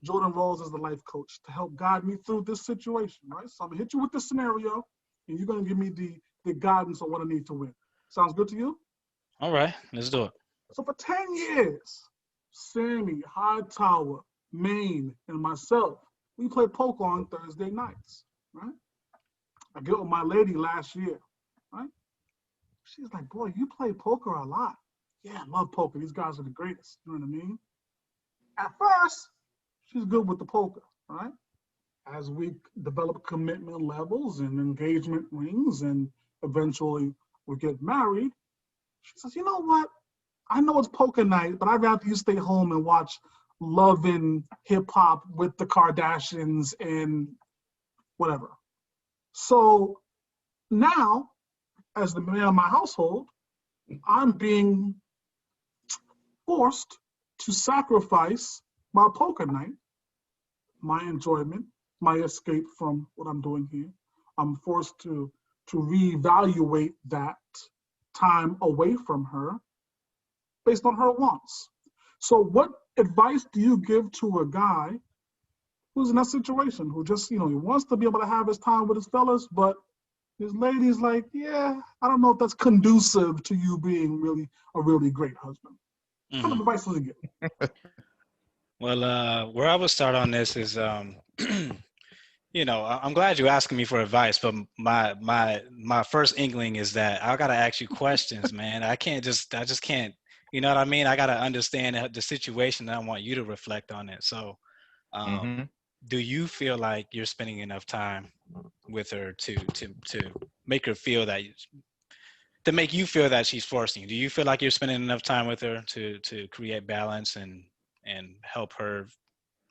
Jordan Rawls as the life coach to help guide me through this situation, right? So I'm gonna hit you with the scenario, and you're gonna give me the guidance on what I need to win. Sounds good to you? All right, let's do it. So for 10 years, Sammy, Hightower, Maine, and myself, we play poker on Thursday nights, right? I get with my lady last year, right? She's like, boy, you play poker a lot. Yeah, I love poker. These guys are the greatest. You know what I mean? At first, she's good with the poker, right? As we develop commitment levels and engagement rings and eventually we get married, she says, you know what? I know it's poker night, but I'd rather you stay home and watch Love and Hip Hop with the Kardashians and whatever. So now, as the man of my household, I'm being forced to sacrifice my poker night, my enjoyment, my escape from what I'm doing here. I'm forced to reevaluate that time away from her based on her wants. So what advice do you give to a guy who's in that situation, who just, he wants to be able to have his time with his fellas, but his lady's like, yeah, I don't know if that's conducive to you being a really great husband. What kind of advice would you give? Well, where I would start on this is, I'm glad you're asking me for advice, but my first inkling is that I gotta ask you questions, man. I just can't, you know what I mean? I gotta understand the situation, and I want you to reflect on it. So, do you feel like you're spending enough time with her to make her feel that, to make you feel that she's forcing you? Do you feel like you're spending enough time with her to create balance and help her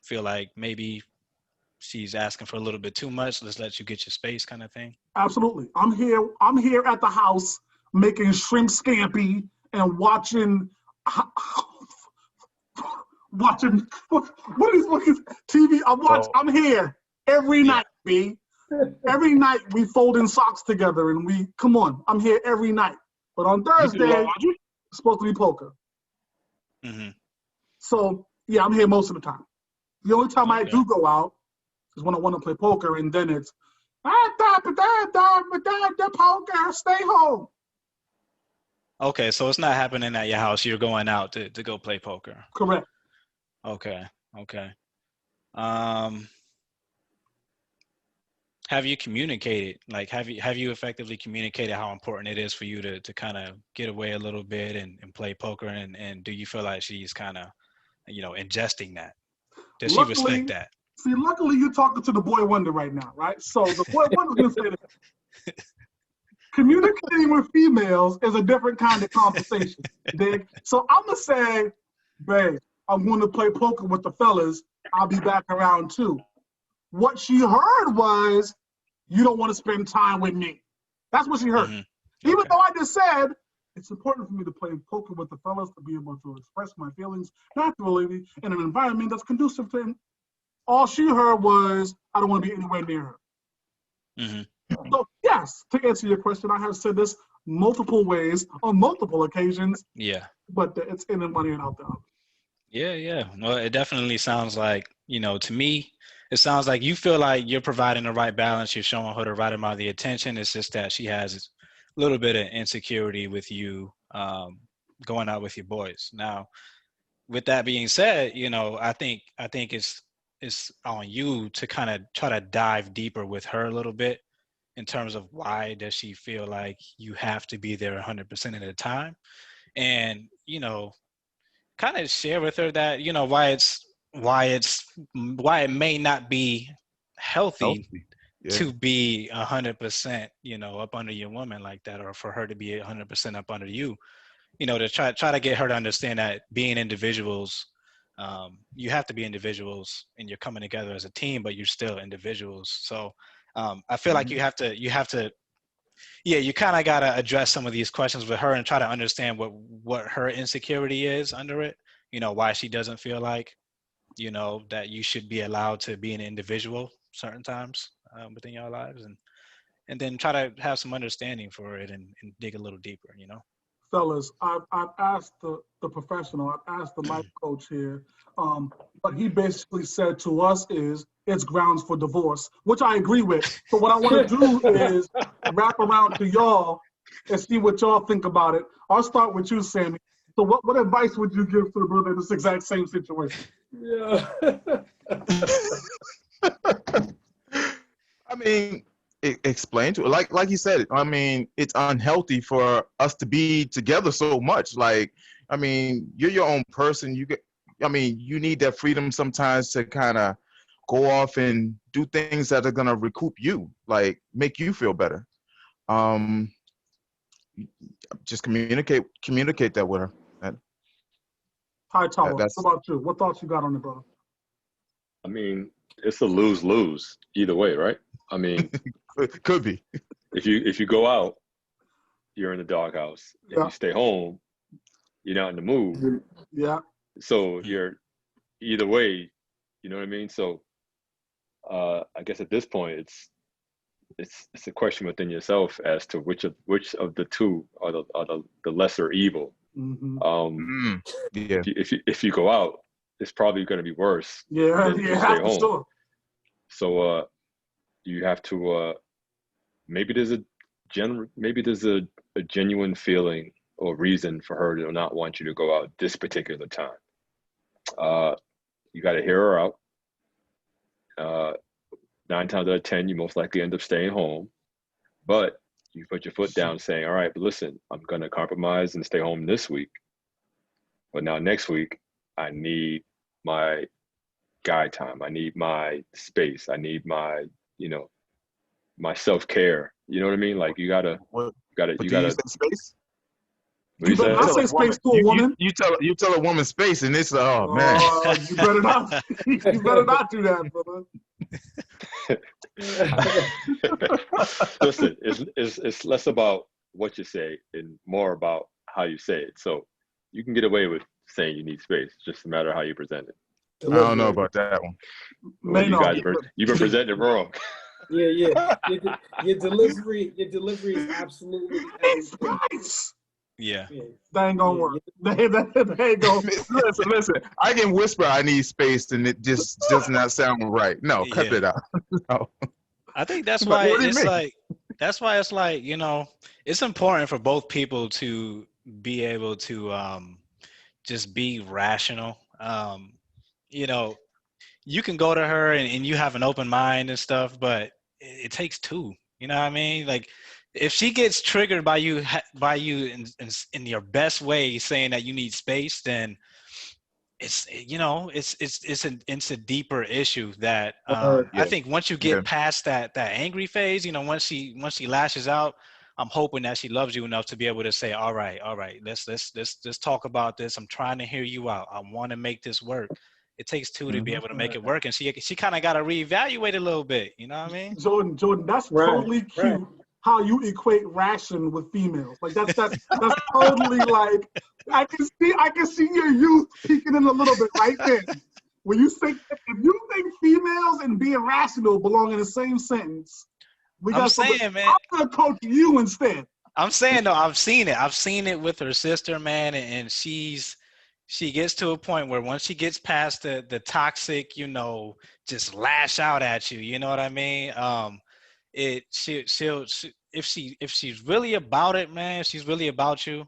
feel like maybe she's asking for a little bit too much, let's let you get your space, kind of thing? Absolutely. I'm here at the house making shrimp scampi and watching what is TV. I'm here every night, B. Every night we fold in socks together and I'm here every night. But on Thursday, it's supposed to be poker. Mm-hmm. So yeah, I'm here most of the time. The only time I do go out is when I want to play poker, and then it's the poker, stay home. Okay, so it's not happening at your house. You're going out to go play poker. Correct. Okay. Have you communicated? Like, have you effectively communicated how important it is for you to kind of get away a little bit and play poker? And do you feel like she's kind of, ingesting that? Does she respect that? See, luckily you're talking to the boy wonder right now, right? So the boy wonder's going to say that. Communicating with females is a different kind of conversation, dig? So I'm going to say, babe, I'm going to play poker with the fellas. I'll be back around too. What she heard was, you don't want to spend time with me. That's what she heard. Mm-hmm. Even though I just said, it's important for me to play poker with the fellas, to be able to express my feelings naturally in an environment that's conducive to him. All she heard was, I don't want to be anywhere near her. Mm-hmm. So yes, to answer your question, I have said this multiple ways on multiple occasions. Yeah. But it's in and money and out there. Yeah. Well, it definitely sounds like, to me, it sounds like you feel like you're providing the right balance. You're showing her the right amount of the attention. It's just that she has a little bit of insecurity with you going out with your boys. Now, with that being said, I think it's on you to kind of try to dive deeper with her a little bit in terms of why does she feel like you have to be there 100% of the time, and kind of share with her that why it may not be healthy. Yeah. To be 100%, up under your woman like that, or for her to be 100% up under you, to try to get her to understand that being individuals, you have to be individuals, and you're coming together as a team, but you're still individuals. So I feel like you have to, you kind of got to address some of these questions with her and try to understand what her insecurity is under it, why she doesn't feel like, that you should be allowed to be an individual certain times within your lives, and then try to have some understanding for it and dig a little deeper, fellas, I've asked the professional, I've asked the life coach here. What he basically said to us is it's grounds for divorce, which I agree with. So what I want to do is wrap around to y'all and see what y'all think about it. I'll start with you, Sammy. So what advice would you give to the brother in this exact same situation? Yeah. I mean, explain to it. Like you said, I mean, it's unhealthy for us to be together so much. Like, I mean, you're your own person. You need that freedom sometimes to kind of go off and do things that are gonna recoup you, like make you feel better. Just communicate that with her. Hi, Tower. What That's about you? What thoughts you got on it, brother? I mean, it's a lose-lose either way, right? I mean, could be. if you go out, you're in the doghouse. If Yeah. you stay home, you're not in the mood. Yeah. So you're either way, you know what I mean? So I guess at this point, it's a question within yourself as to which of the two are the lesser evil. Mm-hmm. Yeah. If you go out, it's probably going to be worse. Yeah, than if you yeah, stay for home. sure. So you have to maybe there's a genuine feeling or reason for her to not want you to go out this particular time. You got to hear her out. 9 times out of 10, you most likely end up staying home. But you put your foot down saying, all right, but listen, I'm going to compromise and stay home this week. But now next week, I need my guy time. I need my space. I need my, my self-care. You know what I mean? Like you gotta say space? What you better say? not say space to a woman. You tell a woman space, and it's man. You better not. You better not do that, brother. Listen, it's less about what you say and more about how you say it. So you can get away with saying you need space. It's just a matter of how you present it. I don't know about that one. Well, you've been presenting it wrong. Yeah. Your delivery is absolutely everything. Yeah. That ain't gonna work. That ain't gonna. Listen. I can whisper I need space, and it just does not sound right. No, cut it out. No. I think that's But why what do you it's mean? like. That's why it's like, it's important for both people to be able to just be rational. You can go to her and you have an open mind and stuff, but it takes two. You know what I mean? Like, if she gets triggered by you in your best way, saying that you need space, then it's a deeper issue that I think once you get past that angry phase, once she lashes out, I'm hoping that she loves you enough to be able to say, all right, let's talk about this. I'm trying to hear you out. I want to make this work. It takes two to be able to make it work, and she kind of got to reevaluate a little bit. You know what I mean? Jordan, that's totally cute. How you equate ration with females? Like that's totally like I can see your youth peeking in a little bit right there. When you think if you think females and being rational belong in the same sentence, I'm gonna coach you instead. I'm saying though, I've seen it. I've seen it with her sister, man, and she gets to a point where once she gets past the toxic, just lash out at you. You know what I mean? She'll if she's really about it, man, she's really about you.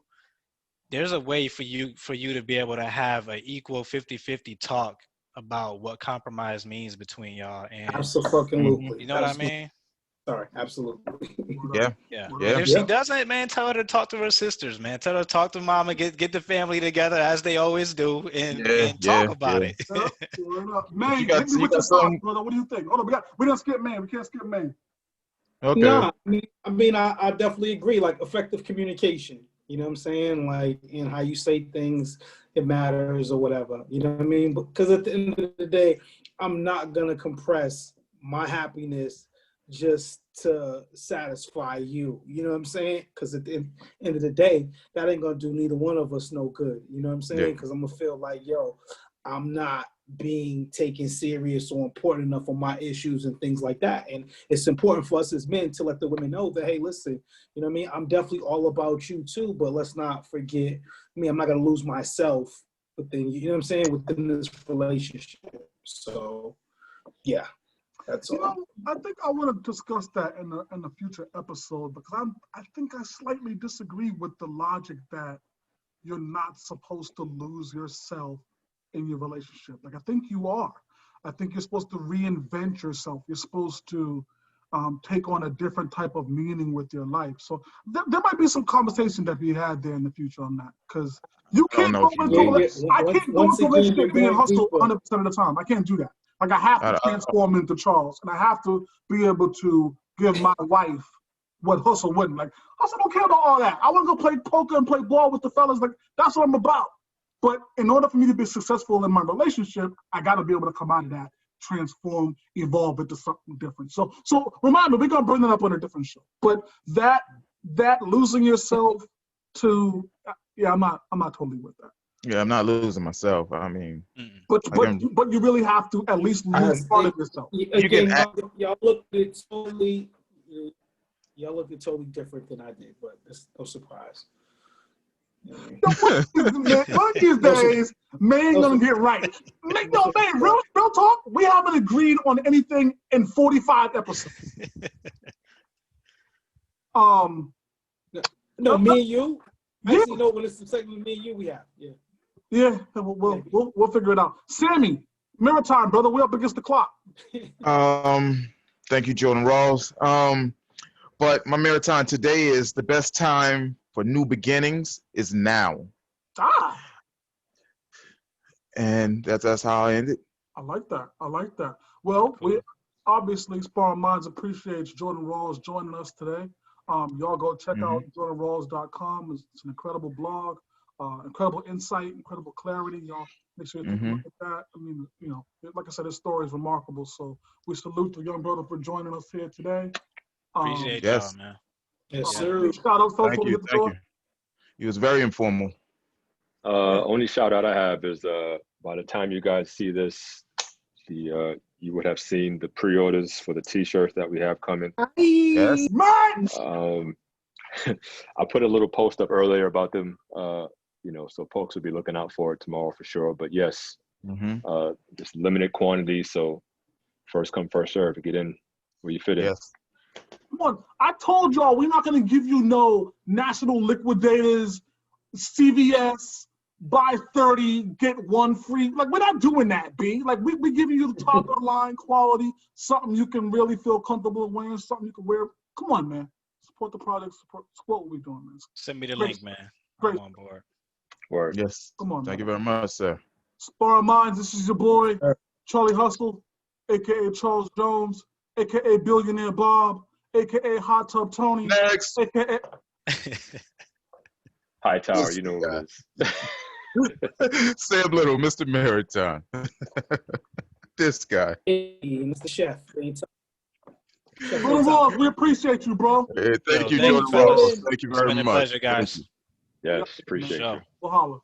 There's a way for you to be able to have an equal 50-50 talk about what compromise means between y'all. And absolutely, you know what I mean? Sorry, absolutely. Yeah. If she doesn't, man, tell her to talk to her sisters, man. Tell her to talk to mama, get the family together as they always do, and talk about it. Man, hit me with your thoughts, brother. What do you think? Hold on, we don't skip man. We can't skip man. Okay. No, I definitely agree. Like effective communication. You know what I'm saying? Like in how you say things, it matters or whatever. You know what I mean? Because at the end of the day, I'm not gonna compress my happiness just to satisfy you. You know what I'm saying? Because at the end of the day, that ain't gonna do neither one of us no good. You know what I'm saying? Because I'm gonna feel like, I'm not being taken serious or important enough on my issues and things like that. And it's important for us as men to let the women know that, hey, listen, you know what I mean? I'm definitely all about you too, but let's not forget me. I'm not going to lose myself within, you know what I'm saying, within this relationship. So, yeah, that's all. You know, I think I want to discuss that in a future episode, because I think I slightly disagree with the logic that you're not supposed to lose yourself in your relationship. Like, I think you are. I think you're supposed to reinvent yourself. You're supposed to take on a different type of meaning with your life. So there might be some conversation that we had there in the future on that, because you can't go into a relationship being hustled 100% of the time. I can't do that. Like, I have to transform into Charles, and I have to be able to give my wife what Hustle wouldn't. Like, Hustle don't care about all that. I want to go play poker and play ball with the fellas. Like, that's what I'm about. But in order for me to be successful in my relationship, I got to be able to come out of that, transform, evolve into something different. So remind me, we're gonna bring that up on a different show. But that losing yourself to, yeah, I'm not totally with that. Yeah, I'm not losing myself. I mean, but you really have to at least lose part of yourself. Again, y'all looked at totally different than I did, but it's no surprise. One of these days, man gonna get right. Man, real talk, we haven't agreed on anything in 45 episodes. No, me and you. I actually know when it's the segment me and you we have. Yeah. Yeah, we'll figure it out. Sammy, mirror time, brother. We're up against the clock. Thank you, Jordan Rawls. But my mirror time today is the best time for new beginnings is now. And that's how I end it. I like that. Well, we obviously, Sparring Minds appreciates Jordan Rawls joining us today. Y'all go check out jordanrawls.com. It's an incredible blog, incredible insight, incredible clarity. Y'all make sure you take a look at that. I mean, you know, like I said, his story is remarkable. So we salute the young brother for joining us here today. Appreciate y'all, man. Yes, sir. Shout out, folks. Thank you. It was very informal. Only shout out I have is by the time you guys see this, you would have seen the pre-orders for the t-shirts that we have coming. Yes. I put a little post up earlier about them, you know, so folks will be looking out for it tomorrow for sure. But yes, just limited quantity, so first come, first serve to get in where you fit in. Yes. Come on, I told y'all we're not gonna give you no National Liquidators, CVS, buy 30, get one free. Like, we're not doing that, B. Like, we giving you the top of the line quality, something you can really feel comfortable wearing, something you can wear. Come on, man. Support the product, support what we're doing, man. Send me the link, man. Great. I'm on board. Word. Yes. Come on, Thank man. you very much, sir. Sparring Minds, this is your boy, Charlie Hustle, a.k.a. Charles Jones, a.k.a. Billionaire Bob, a.k.a. Hot Tub Tony, Next. a.k.a. High Tower, you know what it is. Sam Little, Mr. Maritime. This guy. Hey, Mr. Chef. Jordan Rawls, we appreciate you, bro. Hey, thank you, thank Jordan you, fellas. Rawls. Thank you very It's been much. a pleasure, guys. Yes, appreciate you. We'll holler.